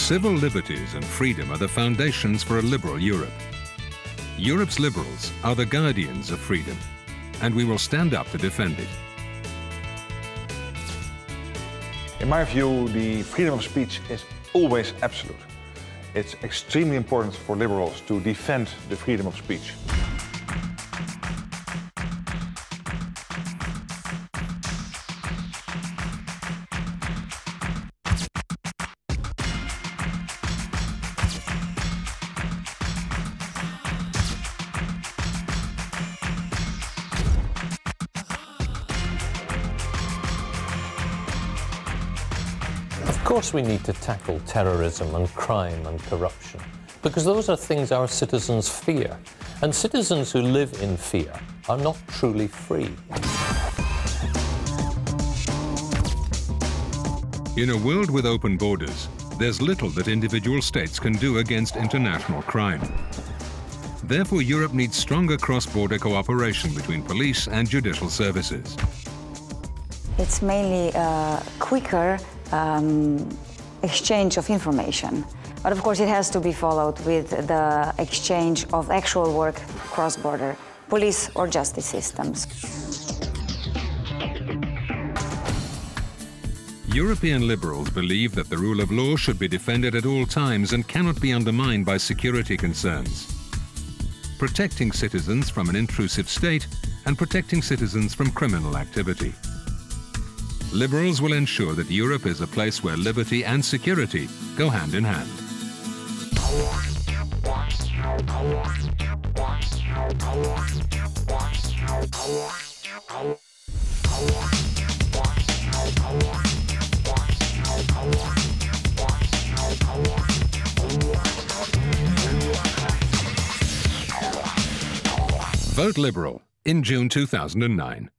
Civil liberties and freedom are the foundations for a liberal Europe. Europe's liberals are the guardians of freedom, and we will stand up to defend it. In my view, the freedom of speech is always absolute. It's extremely important for liberals to defend the freedom of speech. Of course we need to tackle terrorism and crime and corruption, because those are things our citizens fear, and citizens who live in fear are not truly free. In a world with open borders, there's little that individual states can do against international crime. Therefore, Europe needs stronger cross-border cooperation between police and judicial services. It's mainly quicker exchange of information. But of course it has to be followed with the exchange of actual work cross-border, police or justice systems. European liberals believe that the rule of law should be defended at all times and cannot be undermined by security concerns. Protecting citizens from an intrusive state and protecting citizens from criminal activity. Liberals will ensure that Europe is a place where liberty and security go hand in hand. Vote Liberal in June 2009.